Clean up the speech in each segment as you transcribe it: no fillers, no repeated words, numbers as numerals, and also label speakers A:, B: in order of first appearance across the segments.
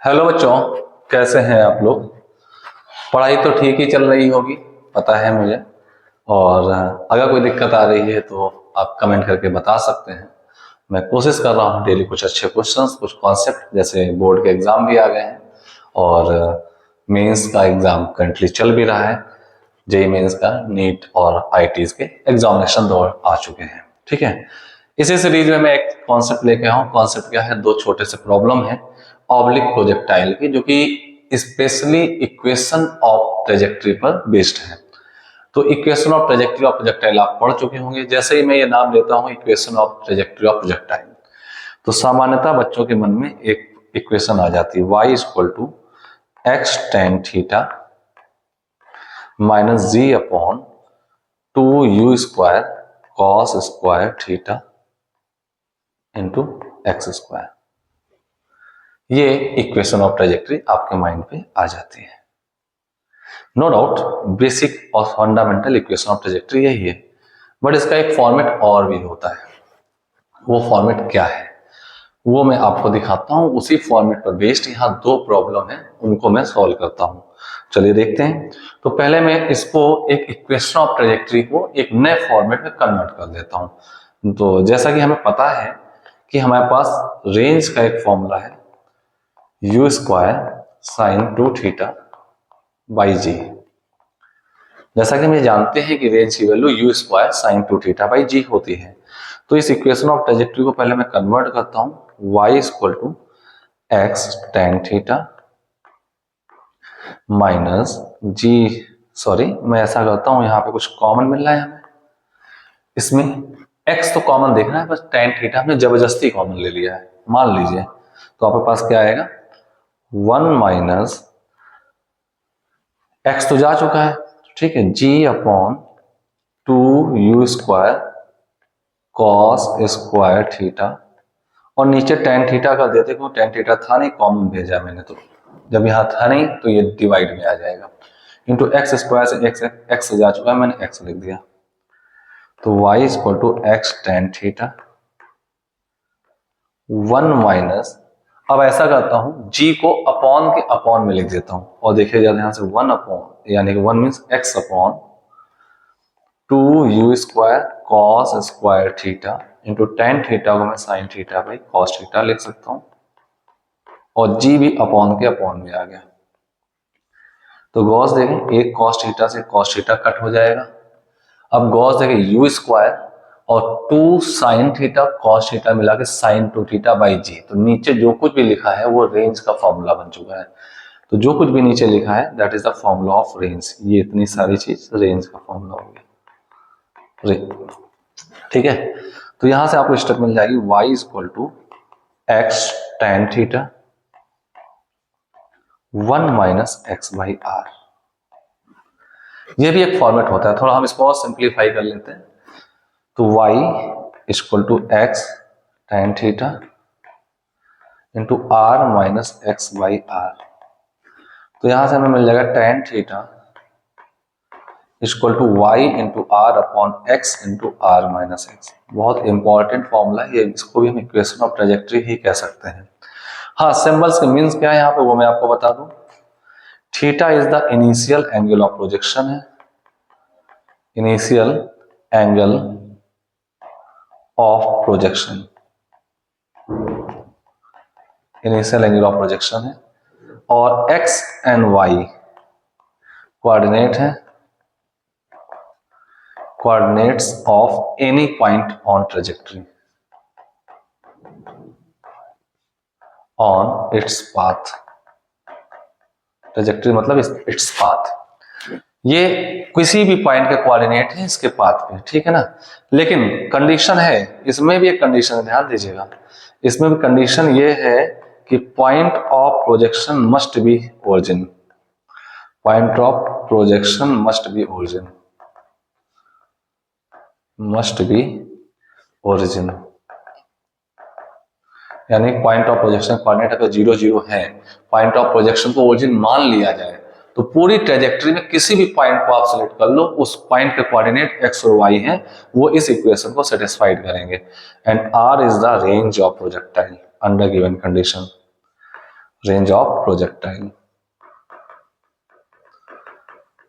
A: Hello बच्चों, कैसे हैं आप लोग। पढ़ाई तो ठीक ही चल रही होगी, पता है मुझे। और अगर कोई दिक्कत आ रही है तो आप कमेंट करके बता सकते हैं। मैं कोशिश कर रहा हूँ डेली कुछ अच्छे क्वेश्चंस, कुछ कॉन्सेप्ट, जैसे बोर्ड के एग्जाम भी आ गए हैं और मेंस का एग्जाम करंटली चल भी रहा है। जेई मेंस का, नीट और आईटीज के एग्जामिनेशन दौर आ चुके हैं। ठीक है, इसी सीरीज में मैं एक कॉन्सेप्ट लेके आया हूँ। कॉन्सेप्ट क्या है, दो छोटे से प्रॉब्लम है ऑब्लिक प्रोजेक्टाइल की, जो कि स्पेशली इक्वेशन ऑफ ट्रेजेक्ट्री पर बेस्ड है। तो equation of trajectory of projectile आप पढ़ चुके होंगे। जैसे ही मैं ये नाम लेता हूँ equation of trajectory of projectile, तो सामान्यतः बच्चों के मन में एक इक्वेशन आ जाती है, y equal to x tan theta minus g upon 2u square cos square theta into x square. ये इक्वेशन ऑफ ट्रेजेक्ट्री आपके माइंड पे आ जाती है। नो डाउट बेसिक और फंडामेंटल इक्वेशन ऑफ ट्रेजेक्ट्री यही है, बट इसका एक फॉर्मेट और भी होता है। वो फॉर्मेट क्या है वो मैं आपको दिखाता हूं। उसी फॉर्मेट पर बेस्ड यहाँ दो प्रॉब्लम है, उनको मैं सॉल्व करता हूं। चलिए देखते हैं। तो पहले मैं इसको एक इक्वेशन ऑफ ट्रेजेक्ट्री को एक नए फॉर्मेट में कन्वर्ट कर देता हूं। तो जैसा कि हमें पता है कि हमारे पास रेंज का एक फॉर्मूला है, U square sine 2 theta by G. जैसा कि हम जानते हैं कि रेंज की value U square sine 2 theta by G होती है। तो इस इक्वेशन ऑफ ट्रेजेक्ट्री को पहले मैं कन्वर्ट करता हूं, y equal to x tan theta minus g, sorry मैं ऐसा करता हूं, यहाँ पे कुछ कॉमन मिल रहा है हमें। इसमें x तो कॉमन देखना है, बस टेन थीटा हमने जबरदस्ती कॉमन ले लिया है, मान लीजिए। तो आपके पास क्या आएगा, 1 माइनस एक्स तो जा चुका है, ठीक है, g upon 2u square cos square theta, और नीचे टेन थीटा का देते, क्योंकि टेन थीटा था नहीं, कॉमन भेजा मैंने, तो जब यहाँ था नहीं तो ये डिवाइड में आ जाएगा, इंटू एक्स स्क्वायर से एक्स जा चुका है, मैंने एक्स लिख दिया। तो y equal to x tan theta 1 minus, अब ऐसा करता हूं g को अपॉन के अपॉन में लिख देता हूं, और देखिए जरा यहां से 1 अपॉन, यानी कि 1 means x upon 2u square cos square theta into tan theta को मैं sine theta by cos theta लिख सकता हूं, और g भी अपॉन के अपॉन में आ गया। तो गॉस देखें, एक कॉस थीटा से कॉस थीटा कट हो जाएगा। अब गॉस देखें यू स्क्वायर और 2 साइन थीटा कॉस थीटा मिला के साइन 2 थीटा बाई जी। तो नीचे जो कुछ भी लिखा है वो रेंज का फॉर्मूला बन चुका है। तो जो कुछ भी नीचे लिखा है that is the formula of range. ये इतनी सारी चीज रेंज का फॉर्मूला हो गया, ठीक है। तो यहां से आपको स्टेप मिल जाएगी, y equal to x tan theta 1 minus x by r. ये भी एक फॉर्मेट होता है, थोड़ा हम इसको और सिंप्लीफाई कर लेते हैं। तो y equal to x tan theta into r minus x by r. तो यहां से हमें मिल जाएगा tan theta equal to y into r upon x into r minus x. बहुत इंपॉर्टेंट फॉर्मूला है ये, इसको भी हम इक्वेशन ऑफ ट्रेजेक्ट्री ही कह सकते हैं। हाँ, सिंबल्स के मीन्स क्या है यहाँ पे वो मैं आपको बता दूं। Theta is the initial angle of projection है, initial angle of projection, initial angle of projection है, और एक्स एंड वाई कोऑर्डिनेट है, coordinates of any point on trajectory on its path. Trajectory मतलब इट्स पाथ, ये किसी भी point के coordinate है इसके पाथ पे, ठीक है ना। लेकिन कंडीशन है, इसमें भी एक कंडीशन है, ध्यान दीजिएगा। इसमें भी कंडीशन ये है कि point of projection must be origin, point of projection must be origin, must be origin. यानी पॉइंट ऑफ प्रोजेक्शन कोऑर्डिनेट अगर 0 0 है, पॉइंट ऑफ प्रोजेक्शन को ओरिजिन मान लिया जाए, तो पूरी ट्रेजेक्ट्री में किसी भी पॉइंट को आप सिलेक्ट कर लो, उस पॉइंट के कोऑर्डिनेट एक्स और वाई हैं, वो इस इक्वेशन को सेटिस्फाइड करेंगे। And r is the range of projectile under given condition. Range of projectile.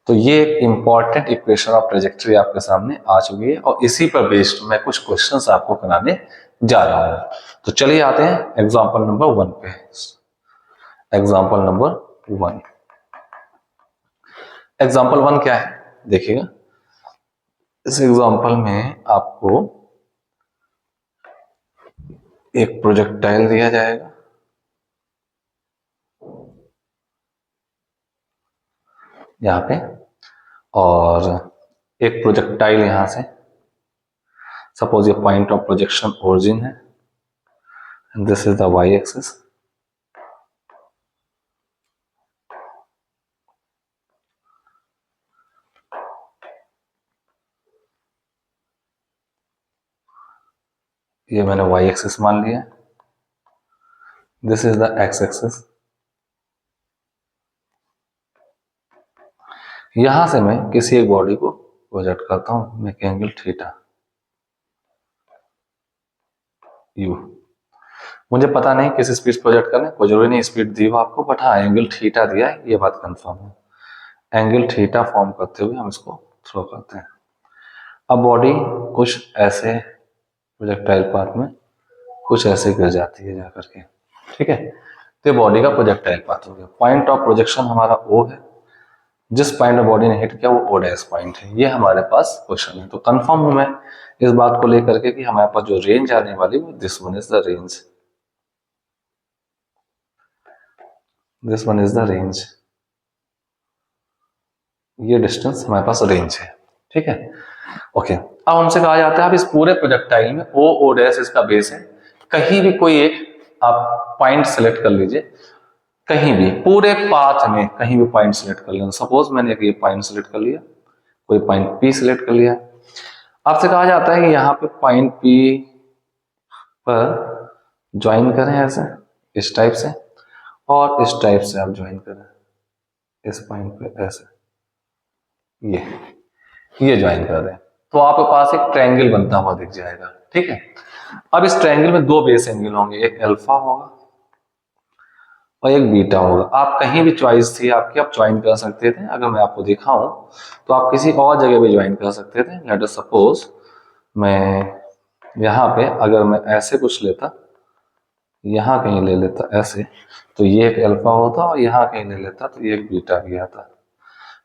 A: तो ये एक इंपॉर्टेंट इक्वेशन ऑफ ट्रेजेक्ट्री आपके सामने आ चुकी है और इसी पर बेस्ड मैं कुछ क्वेश्चंस आपको कराने जा रहा हूं। तो चलिए आते हैं एग्जांपल नंबर 1 पे। एग्जांपल नंबर 1, एग्जांपल 1 क्या है देखिएगा। इस एग्जांपल में आपको एक प्रोजेक्टाइल दिया जाएगा, यहाँ पे, और एक प्रोजेक्टाइल यहां से, सपोज ये पॉइंट ऑफ प्रोजेक्शन ओरिजिन है, this is the y axis. ये मैंने वाई एक्सिस मान लिया, this is the x axis. यहां से मैं किसी एक बॉडी को प्रोजेक्ट करता हूं, मेक एंगल थीटा यू। मुझे पता नहीं किस स्पीड प्रोजेक्ट करना है, कोई जरूरी नहीं स्पीड दी हो आपको, बट हाँ एंगल थीटा दिया है, ये बात कंफर्म है। एंगल थीटा फॉर्म करते हुए हम इसको थ्रो करते हैं। अब बॉडी कुछ ऐसे प्रोजेक्टाइल पाथ में कुछ ऐसे गिर जाती है जाकर के, ठीक है। तो बॉडी का प्रोजेक्टाइल पाथ हो गया। पॉइंट ऑफ प्रोजेक्शन हमारा ओ है, जिस पॉइंट में बॉडी ने हिट किया वो ओ डैश पॉइंट है। ये हमारे पास क्वेश्चन है। तो कंफर्म हूं मैं इस बात को लेकर के कि हमारे पास जो रेंज आने वाली वो this one is the range, this one is the range. ये डिस्टेंस हमारे पास रेंज है, ठीक है। ओके, अब हमसे कहा जाता है अब इस पूरे प्रोजेक्टाइल में ओ डैश इसका बेस है, कहीं भी कोई एक आप पॉइंट सेलेक्ट कर लीजिए, कहीं भी पूरे पाथ में कहीं भी पॉइंट सेलेक्ट कर लेना। सपोज मैंने एक ये पॉइंट सेलेक्ट कर लिया, कोई पॉइंट पी सेलेक्ट कर लिया। आपसे कहा जाता है कि यहाँ पे पॉइंट पी पर ज्वाइन करें ऐसे, इस टाइप से, और इस टाइप से आप ज्वाइन करें इस पॉइंट पे ऐसे, ये ज्वाइन कर दें, तो आपके पास एक ट्रायंगल बनता हुआ दिख जाएगा, ठीक है। अब इस ट्रायंगल में दो बेस एंगल होंगे, एक अल्फा होगा और एक बीटा होगा। आप कहीं भी चॉइस थी आपकी, आप ज्वाइन कर सकते थे। अगर मैं आपको दिखाऊं तो आप किसी और जगह भी ज्वाइन कर सकते थे। लेट अस सपोज मैं यहाँ पे अगर मैं ऐसे कुछ लेता, यहाँ कहीं ले लेता ऐसे, तो ये एक अल्फा होता, और यहाँ कहीं ले लेता तो ये एक बीटा भी आता।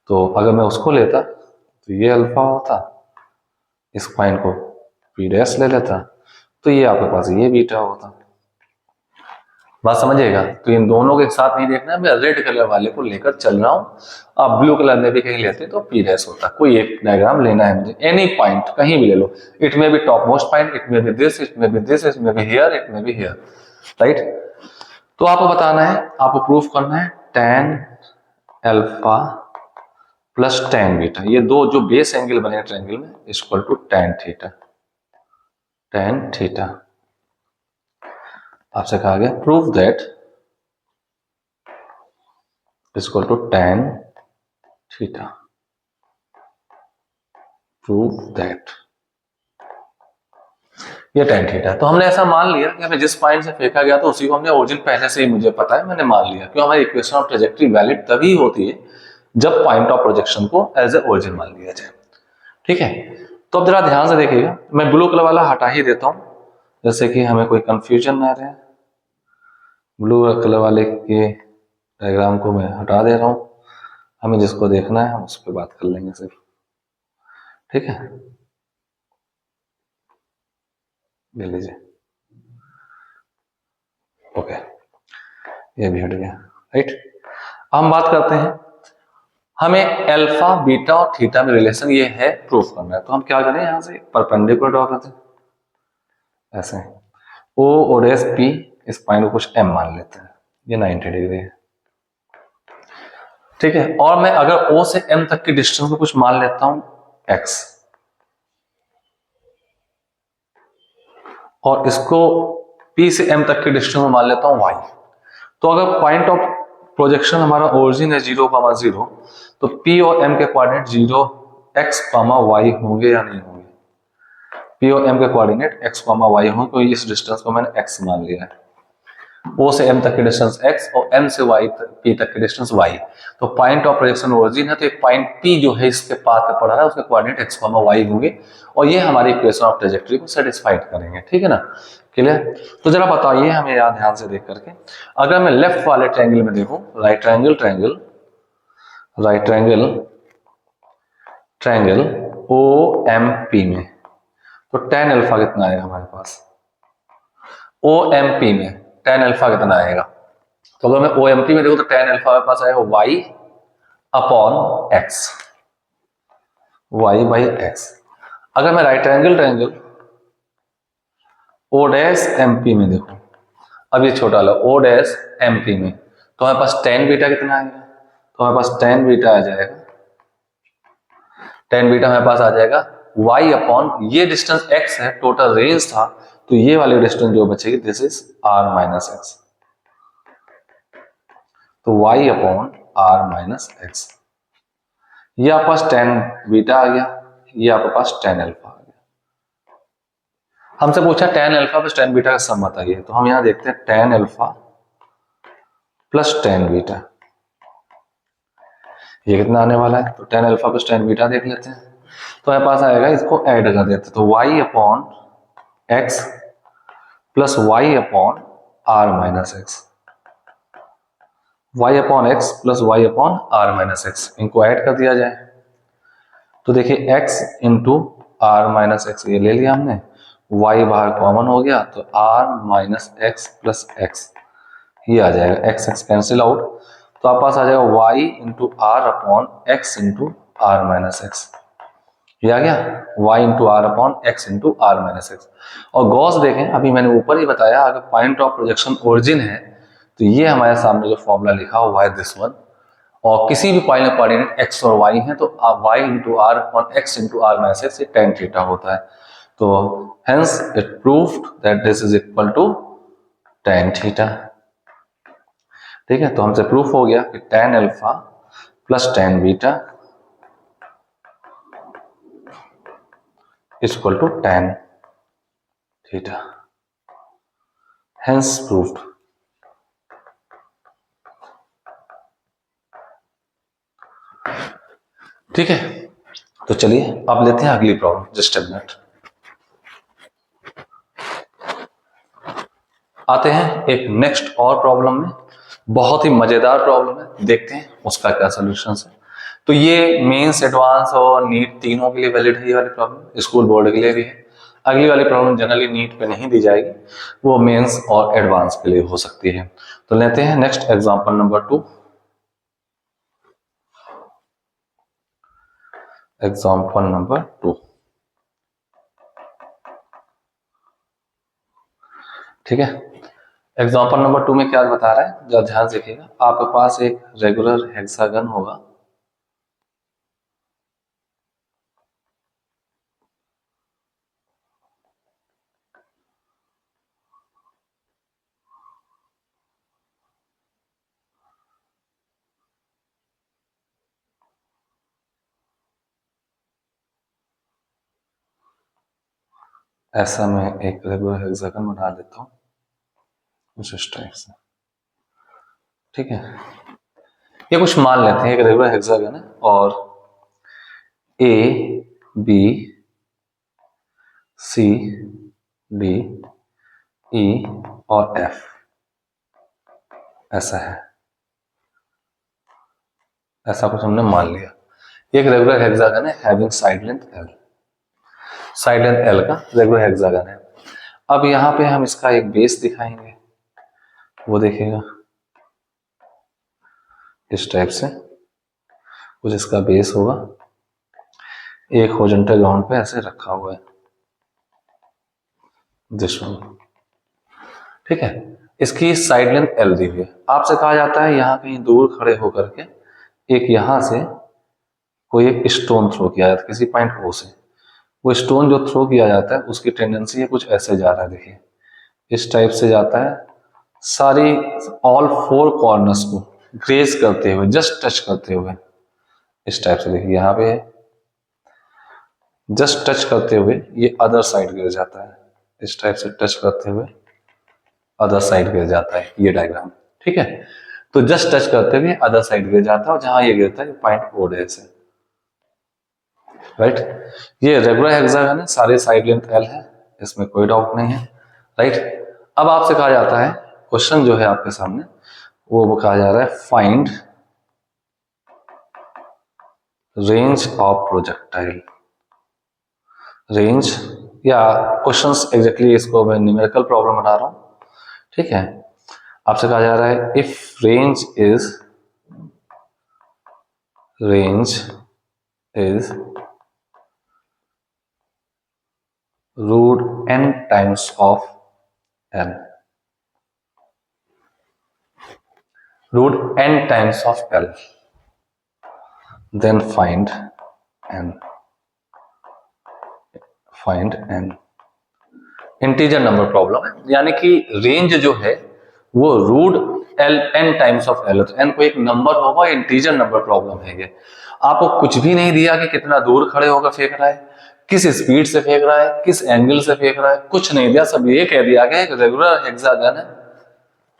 A: तो अगर मैं उसको लेता तो ये अल्फा होता, इस पॉइंट को पी डैश ले लेता तो ये आपके पास ये बीटा होता। बात समझिएगा। तो इन दोनों के साथ नहीं देखना है, मैं रेड कलर वाले को लेकर चल रहा हूं। आप ब्लू कलर में भी कहीं लेते तो पी डैश होता। कोई एक डायग्राम लेना है मुझे, एनी पॉइंट कहीं भी ले लो। It may be top most point, it may be this, it may be this, it may be here, it may be here, right. तो आपको बताना है, आपको प्रूफ करना है tan alpha plus tan beta, ये दो जो बेस एंगल बने ट्रायंगल में, equal to tan theta. tan theta आपसे कहा गया prove that equal to tan theta, prove that ये tan थीटा। तो हमने ऐसा मान लिया कि हमें जिस पॉइंट से फेंका गया था उसी को हमने ओरिजिन पहले से ही मुझे पता है, मैंने मान लिया। क्यों? हमारी इक्वेशन ऑफ ट्रेजेक्टरी वैलिड तभी होती है जब पॉइंट ऑफ प्रोजेक्शन को एज ए ओरिजिन मान लिया जाए, ठीक है। तो अब जरा ध्यान से देखिएगा, मैं ब्लू कलर वाला हटा ही देता हूं जैसे कि हमें कोई कंफ्यूजन ना रहे। ब्लू कलर वाले के डायग्राम को मैं हटा दे रहा हूं, हमें जिसको देखना है हम उस पर बात कर लेंगे सिर्फ, ठीक है। ले लीजिए, ओके, ये भी हट गया, राइट। हम बात करते हैं, हमें अल्फा बीटा और थीटा में रिलेशन ये है प्रूफ करना है। तो हम क्या करें, यहां से परपेंडिकुलर ड्रॉ करते हैं ऐसे, ओ और एस पी, इस पॉइंट को कुछ एम मान लेते हैं, ये 90 डिग्री है, ठीक है। और मैं अगर ओ से एम तक की डिस्टेंस को कुछ मान लेता हूं एक्स, और इसको पी से एम तक की डिस्टेंस में मान लेता हूं वाई। तो अगर पॉइंट ऑफ प्रोजेक्शन हमारा ओरिजिन है 0,0, तो पी और एम के कोऑर्डिनेट 0x,y होंगे या नहीं होंगे? पी और एम के कोऑर्डिनेट x, y होंगे, तो इस डिस्टेंस को मैंने x मान लिया है। O से M तक की डिस्टेंस x और M से y P तक की डिस्टेंस y। तो पॉइंट ऑफ प्रोजेक्शन ओरिजिन है, तो एक पॉइंट P जो है इसके पाथ पे पड़ रहा है, उसके कोऑर्डिनेट x, y होंगे और ये हमारी इक्वेशन ऑफ ट्रेजेक्टरी को सेटिस्फाइड करेंगे। ठीक है ना, क्लियर। तो जरा बताइए हमें याद ध्यान से देख करके, अगर मैं लेफ्ट वाले ट्रायंगल में देखूं, राइट ट्रायंगल OMP में, तो tan अल्फा कितना आएगा हमारे पास? OMP में tan अल्फा कितना आएगा? तो अगर मैं OMP में देखूं तो tan अल्फा मेरे पास आएगा y upon x, y by x। अगर मैं राइट ट्रायंगल O'MP में देखूं, अब ये छोटा लो O'MP में, तो हमारे पास tan बीटा कितना आएगा? तो हमारे पास tan बीटा आ जाएगा, tan बीटा हमारे पास आ जाएगा y अपॉन, ये डिस्टेंस x है, टोटल रेंज था, तो ये वाली डिस्टेंस जो बचेगी this is r minus x, तो y upon r minus x. ये आपके पास tan बीटा आ गया, ये आपके पास tan अल्फा आ गया। हमसे पूछा tan alpha plus tan beta का सम बताइए, तो हम यहां देखते हैं tan alpha plus tan beta, ये कितना आने वाला है? तो tan alpha plus tan beta देख लेते हैं, तो हमारे पास आएगा, इसको ऐड कर देते हैं, तो y upon x plus y upon r minus x, y upon x plus y upon r minus x, इनको ऐड कर दिया जाए, तो देखिए x into r minus x ये ले लिया हमने, y बाहर कॉमन हो गया, तो r minus x plus x ये आ जाएगा, x x कैंसिल आउट, तो आप पास आ जाएगा y into r upon x into r minus x, ये आ गया y into r upon x into r minus x. और गॉस देखें, अभी मैंने ऊपर ही बताया, अगर पॉइंट ऑफ प्रोजेक्शन ओरिजिन है तो ये हमारे सामने जो फॉर्मूला लिखा हुआ है दिस वन, और किसी भी पॉइंट में कोऑर्डिनेट x और y है तो y into r upon x into r minus x, ये tan थीटा होता है, तो hence it proved that this is equal to tan theta. ठीक है, तो हमसे प्रूफ हो गया कि tan alpha plus tan beta equal to tan theta, hence proved. ठीक है, तो चलिए अब लेते हैं अगली प्रॉब्लम, जस्ट अ मिनट। आते हैं एक नेक्स्ट और प्रॉब्लम में, बहुत ही मजेदार प्रॉब्लम है, देखते हैं उसका क्या सॉल्यूशन है। तो ये मेंस, एडवांस और नीट तीनों के लिए वैलिड है ये वाली प्रॉब्लम, स्कूल बोर्ड के लिए भी है। अगली वाली प्रॉब्लम जनरली नीट पे नहीं दी जाएगी, वो मेंस और एडवांस के लिए हो सकती है। तो लेते हैं next example number 2। Example number 2, ठीक है। एग्जांपल नंबर 2 में क्या बता रहा है, जरा ध्यान से देखिएगा। आपके पास एक रेगुलर हेक्सागन होगा, ऐसा मैं एक रेगुलर हेक्सागन बना देता हूं कुछ इस टाइप से, ठीक है। ये कुछ मान लेते हैं, एक रेगुलर हेक्सागन है और A B C D E और एफ ऐसा है, ऐसा कुछ हमने मान लिया। एक रेगुलर हेक्सागन है having side length L, side length L का रेगुलर हेक्सागन है। अब यहां पे हम इसका एक बेस दिखाएंगे, वो देखेगा इस टाइप से कुछ इसका बेस होगा, एक हॉरिजॉन्टल ग्राउंड पे ऐसे रखा हुआ है दिस वन, ठीक है। इसकी साइड लेंथ एल दी हुई है। आपसे कहा जाता है यहां कहीं दूर खड़े होकर के एक यहां से कोई एक स्टोन थ्रो किया जाता है किसी पॉइंट ओ से, वो स्टोन जो थ्रो किया जाता है उसकी टेंडेंसी है कुछ ऐसे जा रहा है, देखिए इस टाइप से जाता है, सारी ऑल फोर कॉर्नर्स को ग्रेज करते हुए, जस्ट टच करते हुए इस टाइप से, देखिए यहाँ पे जस्ट टच करते हुए ये अदर साइड गिर जाता है, इस टाइप से टच करते हुए अदर साइड गिर जाता है, ये डायग्राम, ठीक है। तो जस्ट टच करते हुए अदर साइड गिर जाता है और जहां ये गिरता है पॉइंट ओ है से, राइट। ये रेगुलर हेक्सागन है, सारे साइड लेंथ एल है, इसमें कोई डाउट नहीं है, राइट। अब आपसे कहा जाता है, क्वेश्चन जो है आपके सामने वो कहा जा रहा है find range of projectile. Range या क्वेश्चंस एग्जैक्टली इसको मैं न्यूमेरिकल प्रॉब्लम बना रहा हूं, ठीक है। आपसे कहा जा रहा है if range is root n times of l, root n times of l, then find n integer number problem है, यानी कि रेंज जो है वो root n times of l, तो n को एक नंबर होगा, इंटीजर नंबर प्रॉब्लम है ये। आपको कुछ भी नहीं दिया कि कितना दूर खड़े होकर फेंक रहा है, किस स्पीड से फेंक रहा है, किस एंगल से फेंक रहा है, कुछ नहीं दिया। सब ये कह दिया गया कि रेगुलर हेक्सागन है,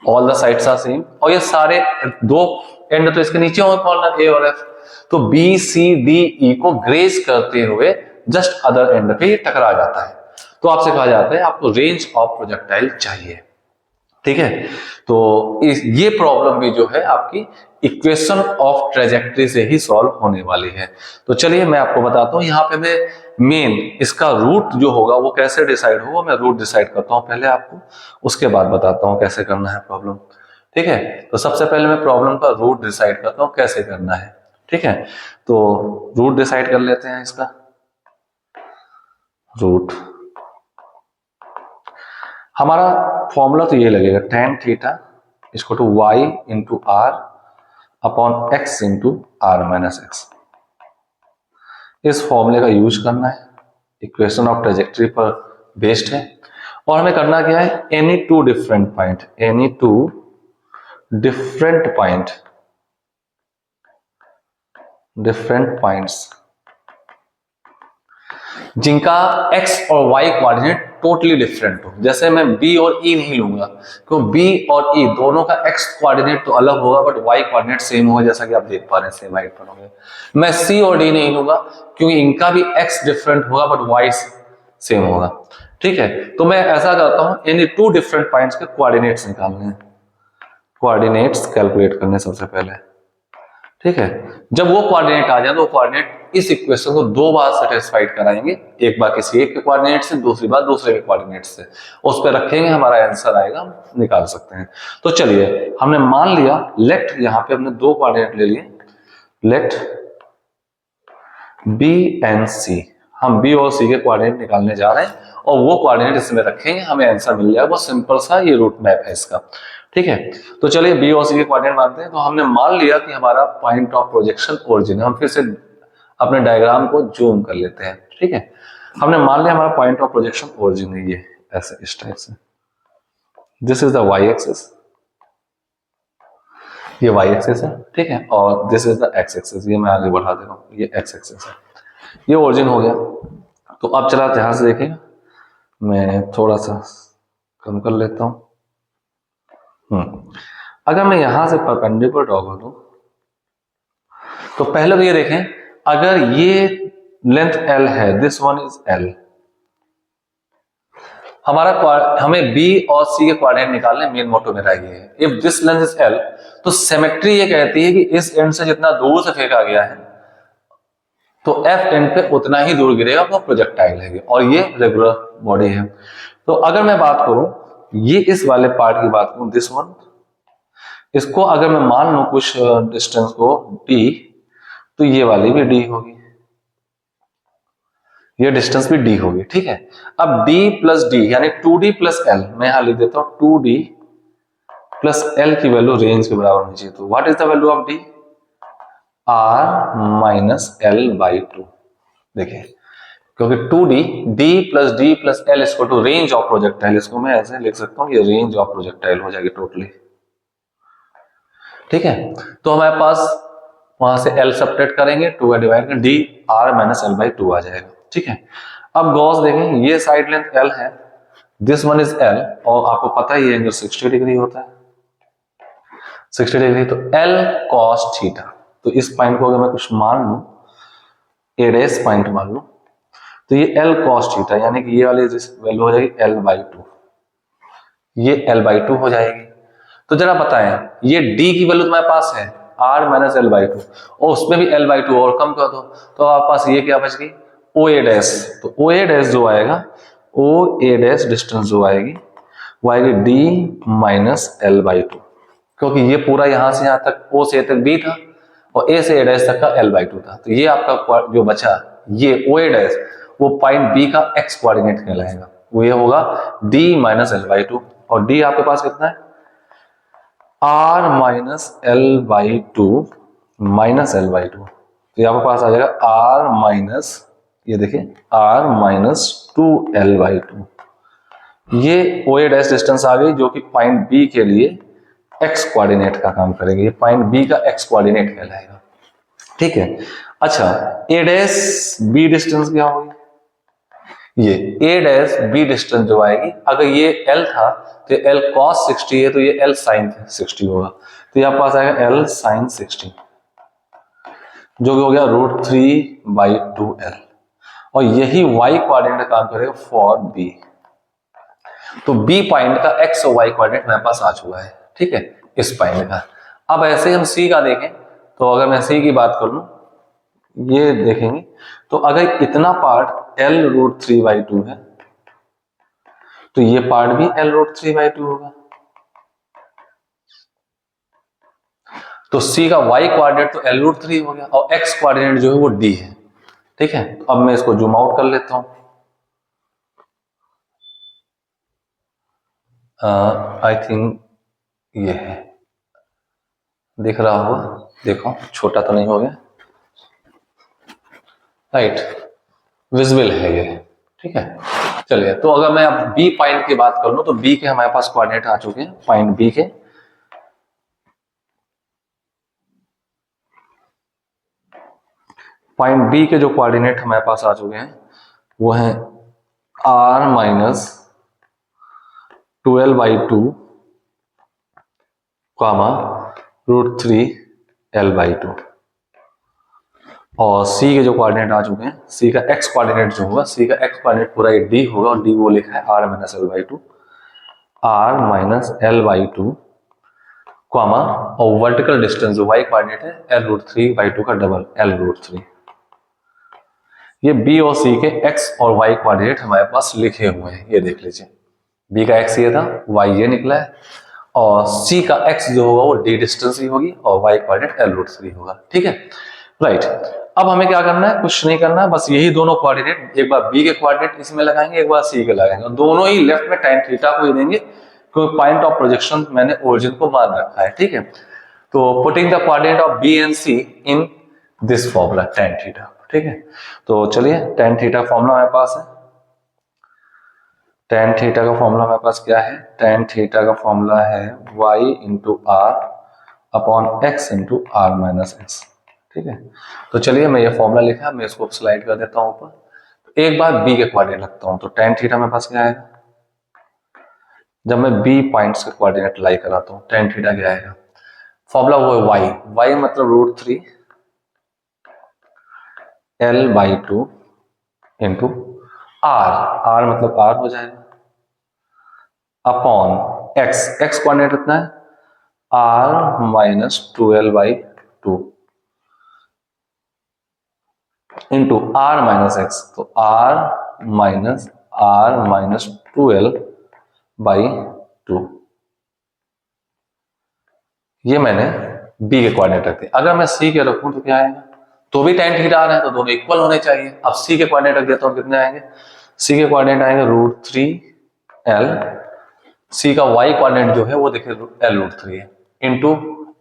A: all the sides are same, और ये सारे दो एंड तो इसके नीचे होंगे कॉर्नर ए और एफ, तो बी सी डी ई को ग्रेज करते हुए जस्ट अदर एंड पे ये टकरा जाता है। तो आपसे कहा जाता है आपको रेंज ऑफ प्रोजेक्टाइल चाहिए, ठीक है। तो ये प्रॉब्लम भी जो है आपकी इक्वेशन ऑफ ट्रेजेक्ट्री से ही सॉल्व होने वाली है। तो चलिए मैं आपको बताता हूं, यहाँ पे मैं मेन इसका रूट जो होगा वो कैसे डिसाइड होगा, मैं रूट डिसाइड करता हूं पहले आपको, उसके बाद बताता हूं कैसे करना है प्रॉब्लम, ठीक है। तो सबसे पहले मैं प्रॉब्लम का रूट डिसाइड करता हूं कैसे करना है, ठीक है। तो रूट डिसाइड कर लेते हैं इसका। रूट हमारा फॉर्मूला तो ये लगेगा tan थीटा इसको two y into r upon x into r minus x. इस फॉर्मूले का यूज करना है, इक्वेशन ऑफ ट्रेजेक्ट्री पर बेस्ड है, और हमें करना क्या है, एनी टू डिफरेंट पॉइंट्स जिनका x और y कोऑर्डिनेट टोटली डिफरेंट हो। जैसे मैं b और e नहीं लूंगा, क्योंकि b और e दोनों का x कोऑर्डिनेट तो अलग होगा बट y कोऑर्डिनेट सेम होगा, जैसा कि आप देख पा रहे हैं सेम हाइट पर होंगे। मैं c और d नहीं लूंगा क्योंकि इनका भी x डिफरेंट होगा बट y सेम होगा, ठीक है। तो मैं ऐसा करता हूं, यानी टू डिफरेंट पॉइंट्स के कोऑर्डिनेट्स निकालने हैं, कोऑर्डिनेट्स कैलकुलेट करने सबसे पहले, ठीक है। जब वो कोऑर्डिनेट आ जाए तो कोऑर्डिनेट इस इक्वेशन को दो बार सेटिस्फाइड कराएंगे, एक बार किसी एक के कोऑर्डिनेट से, दूसरी बार दूसरे के कोऑर्डिनेट से, उस पर रखेंगे, हमारा आंसर आएगा, हम निकाल सकते हैं। तो चलिए हमने मान लिया, लेट यहाँ पे हमने दो कोऑर्डिनेट ले लिए, लेट बी एंड सी, हम बी और सी के कोऑर्डिनेट निकालने जा रहे हैं और वो कोऑर्डिनेट इसमें रखेंगे, हमें आंसर मिल जाएगा। बहुत सिंपल सा ये रूट मैप है इसका, ठीक है। तो चलिए बी और सी के कोऑर्डिनेट मानते हैं। तो हमने मान लिया कि हमारा पॉइंट ऑफ प्रोजेक्शन ओरिजिन है। हम फिर से अपने डायग्राम को जूम कर लेते हैं, ठीक है। हमने मान लिया हमारा पॉइंट ऑफ प्रोजेक्शन ओरिजिन है ये, ऐसे इस टाइप से, this is the y axis, ये वाई एक्सिस है, ठीक है, और this is the x axis, ये मैं आगे बढ़ा दे रहा हूँ, ये एक्स एक्सिस है, ये ओरिजिन हो गया। तो अब चला ध्यान से देखिएगा, मैं थोड़ा सा कम कर लेता हूं। अगर मैं यहां से परपेंडिकुलर ड्रॉ कर दूं तो पहले तो ये देखें, अगर ये लेंथ L है, दिस वन इज L, हमें B और C के कोऑर्डिनेट निकालने, मेन मोटो मेरा ये है। If this length is L, तो सिमेट्री ये कहती है कि इस एंड से जितना दूर से फेंका गया है तो F एंड पे उतना ही दूर गिरेगा, वो प्रोजेक्टाइल है, और ये रेगुलर बॉडी है। तो अगर मैं बात करूं, ये इस वाले पार्ट की बात करूं, दिस वन, इसको अगर मैं मान लूं कुछ डिस्टेंस को d, तो ये वाली भी d होगी, ये डिस्टेंस भी d होगी, ठीक है। अब d प्लस डी यानी 2d प्लस l, मैं यहां लिख देता हूं 2d प्लस l की वैल्यू रेंज के बराबर होनी चाहिए। तो what is the value of d, r minus l by 2। देखिए, क्योंकि 2d d plus d plus l equal to range of projectile, इसको मैं ऐसे लिख सकता हूं, ये रेंज ऑफ प्रोजेक्टाइल हो जाएगी टोटली, ठीक है। तो हमारे पास वहां से l सब्ट्रैक्ट करेंगे, 2 का डिवाइड करें, d r minus l by 2 आ जाएगा, ठीक है। अब गॉस देखें, ये साइड लेंथ l है, दिस वन इज एल, और आपको पता ही है एंगल 60 डिग्री होता है, 60 डिग्री, तो एल कॉस थीटा। तो इस पॉइंट को अगर मैं कुछ मान लूं, ए डैश पॉइंट मान लूं, तो ये एल कॉस थीटा, यानी कि ये वाली वैल्यू हो जाएगी एल बाई टू, ये एल बाई टू हो जाएगी। तो जरा बताएं, ये डी की वैल्यू तुम्हारे पास है r minus l by two, और उसमें भी एल बाई टू और कम कर दो, तो आपके पास ये क्या बच गई, ओ ए डैश। तो ओ ए डैश जो आएगा, ओ ए डैश डिस्टेंस जो आएगी वो आएगी D minus l by to, क्योंकि ये पूरा यहां से यहां तक ओ से ए तक डी था और ए से ए डैश तक का एल बाई टू था। तो ये आपका जो बचा ये ओ ए डैश, वो पॉइंट बी का एक्स कोऑर्डिनेट कहलाएगा, वो ये होगा d minus l by two, और डी आपके पास कितना है r minus l by two minus l by two, तो ये आपके पास आ जाएगा आर माइनस, ये देखिए r minus two l by two. ये ओ ए डैश डिस्टेंस आ गई जो कि पॉइंट बी के लिए एक्स कोऑर्डिनेट का काम करेगी, ये पॉइंट बी का एक्स कोऑर्डिनेट कहलाएगा, ठीक है। अच्छा, ए डैश बी डिस्टेंस क्या होगी, ये ए डैश बी डिस्टेंस जो आएगी, अगर ये एल था तो एल कॉस 60 है, तो ये एल साइन 60 होगा, तो यहाँ पास आएगा एल साइन 60, जो कि हो गया √3/2l, और यही y कोऑर्डिनेट काम करेगा फॉर b। तो b पॉइंट का x और y कोऑर्डिनेट मेरे पास आ चुका है, ठीक है, इस पॉइंट का। अब ऐसे हम c का देखें, तो अगर मैं c की बात कर लूं, ये देखेंगे, तो अगर इतना पार्ट L√3/2 है, तो ये पार्ट भी L√3/2 होगा। तो C का y कोऑर्डिनेट तो L√3 हो गया, और x कोऑर्डिनेट जो है वो d है, ठीक है। तो अब मैं इसको जूम आउट कर लेता हूं, आई थिंक ये है, दिख रहा होगा, देखो छोटा तो नहीं हो गया, राइट, विजिबल है ये, ठीक है। चलिए, तो अगर मैं अब B पॉइंट की बात कर लूं, तो B के हमारे पास कोऑर्डिनेट आ चुके हैं, पॉइंट B के जो कोऑर्डिनेट हमारे पास आ चुके हैं वो है r माइनस 12/2 कामा √3l/2, और C के जो कोऑर्डिनेट आ चुके हैं, C का x कोऑर्डिनेट जो होगा, C का x कोऑर्डिनेट पूरा ये d होगा, और d वो लिखा है r माइनस l/2 कामा, और वर्टिकल डिस्टेंस जो y कोऑर्डिनेट है L√3/2 का डबल L√3। ये B और C के x और y कोऑर्डिनेट हमारे पास लिखे हुए हैं, ये देख लीजिए, B का x ये था, y ये निकला है, और C का x जो होगा वो d डिस्टेंस ही होगी, और y कोऑर्डिनेट L√3 होगा, ठीक है, राइट। अब हमें क्या करना है, कुछ नहीं करना है, बस यही दोनों कोऑर्डिनेट, एक बार B के कोऑर्डिनेट इसमें लगाएंगे, एक बार C के लगाएंगे, और दोनों ही लेफ्ट में tan थीटा को ही देंगे, क्योंकि पॉइंट ऑफ प्रोजेक्शन मैंने ओरिजिन को मान रखा है, ठीक है। तो putting the coordinate of B and C in this formula tan theta, ठीक है। तो चलिए, tan थीटा फॉर्मूला हमारे पास है, tan थीटा का फॉर्मूला हमारे पास क्या है, tan थीटा का फॉर्मूला है y into r upon x into r minus x, ठीक है। तो चलिए, मैं ये फॉर्मूला लिखा, मैं इसको स्लाइड कर देता हूं ऊपर, तो एक बार b के कोऑर्डिनेट लगता हूं, तो tan थीटा मेरे पास क्या आएगा, जब मैं b पॉइंट्स के कोऑर्डिनेट लाई कराता हूं, tan थीटा क्या आएगा, फॉर्मूला वो है y मतलब √3l/2 इंटू r मतलब r हो जाएगा, अपॉन x कोऑर्डिनेट कितना है r minus 12/2 into r minus x, तो r माइनस 12/2, ये मैंने b के कोऑर्डिनेट रखे। अगर मैं c के रखूं तो क्या आएगा, तो भी tan थीटा आ रहा है, तो दोनों इक्वल होने चाहिए। अब c के कोऑर्डिनेट रख देता हूं, कितने आएंगे, c के कोऑर्डिनेट आएंगे √3l, c का y कोऑर्डिनेट जो है वो देखिए L√3 है, इंटू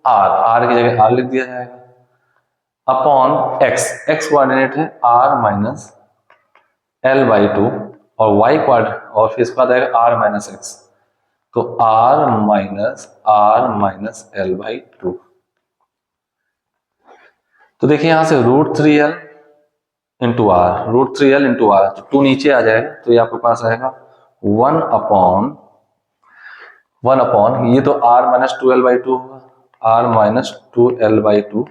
A: r की जगह r लिख दिया जाएगा, अपॉन x कोऑर्डिनेट है r माइनस l/2, और y कोऑर्डिनेट, और फिर इसके बाद आएगा r माइनस एक्स, तो r माइनस l/2। तो देखिए यहां से √3l इंटू आर, तो 2 नीचे आ जाएगा, तो ये आपके पास आएगा वन अपॉन ये तो r माइनस 2l/2 होगा, r माइनस 2l/2,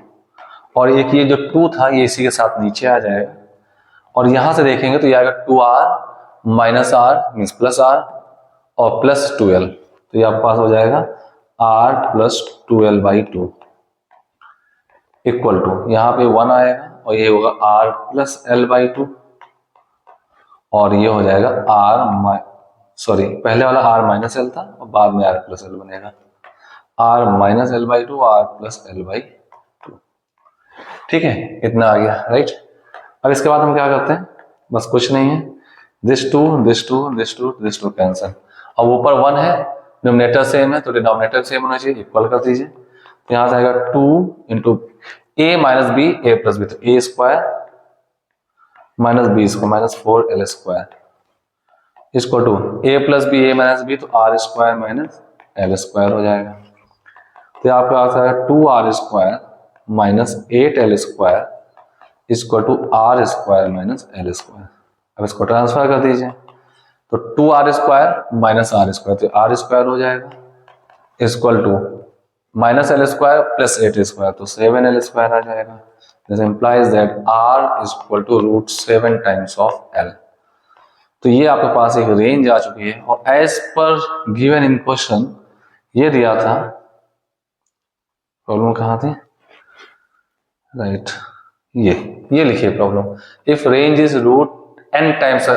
A: और एक ये जो 2 था ये इसी के साथ नीचे आ जाएगा, और यहां से देखेंगे तो ये आएगा 2r minus r means plus r और प्लस 2l, तो ये आपके पास हो जाएगा r plus 2l/2 equal to, यहाँ पे 1 आएगा और ये होगा r प्लस l/2, और ये हो जाएगा पहले वाला r माइनस l था और बाद में r प्लस l बनेगा, r minus l/2 r plus l/2। ठीक है, इतना आ गया, राइट। अब इसके बाद हम क्या करते हैं, बस कुछ नहीं है, दिस टू कैंसल। अब ऊपर 1 है, डिनोमिनेटर सेम है तो डिनोमिनेटर सेम होना चाहिए, इक्वल कर दीजिए, तो यहां से आएगा 2 into a minus B a plus B, तो a square minus B square minus 4l square इसको two a plus B a minus B, तो r square minus l square हो जाएगा, तो आपके पास आएगा 2r square minus 8l square equal to r square minus l square. अब इसको ट्रांसफर कर दीजिए, तो 2r square minus r square, तो r स्क्वायर हो जाएगा equal to minus l square plus 8 square, तो 7l स्क्वायर आ जाएगा। This implies that r equal to √7 times of l। तो ये आपके पास एक रेंज आ चुकी है, और as per given in question ये दिया था, प्रॉब्लम कहाँ थी, राइट, ये लिखिए problem, if range is √n times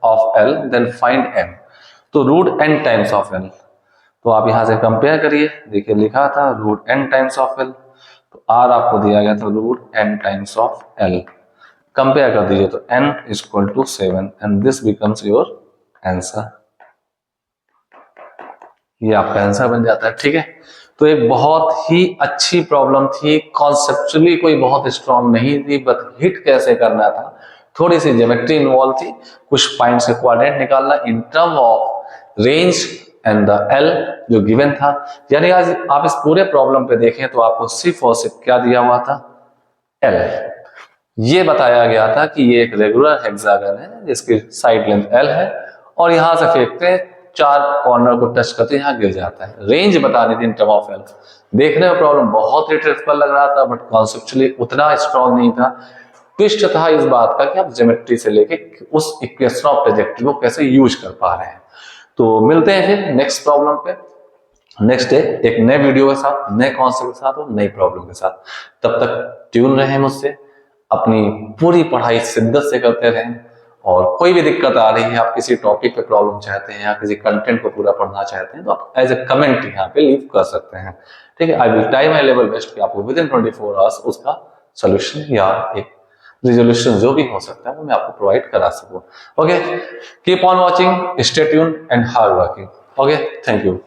A: of l then find m, तो √n टाइम्स ऑफ l, तो आप यहां से कंपेयर करिए, देखिए लिखा था √n टाइम्स ऑफ l, तो r आपको दिया गया था √n times of l, compare कर दीजिए तो n equal to 7 and this becomes your answer, ये आपका आंसर बन जाता है। ठीक है, तो एक बहुत ही अच्छी प्रॉब्लम थी, कॉन्सेप्चुअली कोई बहुत स्ट्रॉन्ग नहीं थी, बट हिट कैसे करना था, थोड़ी सी ज्योमेट्री इन्वॉल्व थी, कुछ पॉइंट्स के कोऑर्डिनेट निकालना in term of range and the l जो गिवन था। यानी आज आप इस पूरे प्रॉब्लम पे देखें तो आपको सिर्फ और सिर्फ क्या दिया हुआ था, l, ये बताया गया था कि ये एक रेगुलर हेक्सागन है जिसकी साइड लेंथ l है, और यहां से फेंकते 4 कॉर्नर को टच करते यहाँ गिर जाता है, रेंज बतानी थी इन टर्म ऑफ l। देखने में प्रॉब्लम बहुत ही ट्रिवियल लग रहा था, बट कॉन्सेप्चुअली उतना स्ट्रॉन्ग नहीं था। ट्विस्ट था इस बात का कि आप ज्योमेट्री से लेके उस इक्वेशन ऑफ ट्रैजेक्टरी को कैसे यूज कर पा रहे हैं। तो मिलते हैं फिर नेक्स्ट प्रॉब्लम पे, नेक्स्ट डे एक नए वीडियो के साथ, नए कॉन्सेप्ट के साथ और नई प्रॉब्लम के साथ। तब तक ट्यून रहें मुझसे, अपनी पूरी पढ़ाई शिद्दत से करते रहें, और कोई भी दिक्कत आ रही है, आप किसी टॉपिक पे प्रॉब्लम चाहते हैं या किसी कंटेंट को पूरा पढ़ना चाहते हैं, तो आप एज ए कमेंट यहाँ पे लीव कर सकते हैं। ठीक है, I will try my level best कि आपको विद इन 24 आवर्स उसका सोल्यूशन या एक रिजोल्यूशन जो भी हो सकता है वो मैं आपको प्रोवाइड करा सकूं। Okay, keep on watching, stay tuned and hard working. Okay, thank you.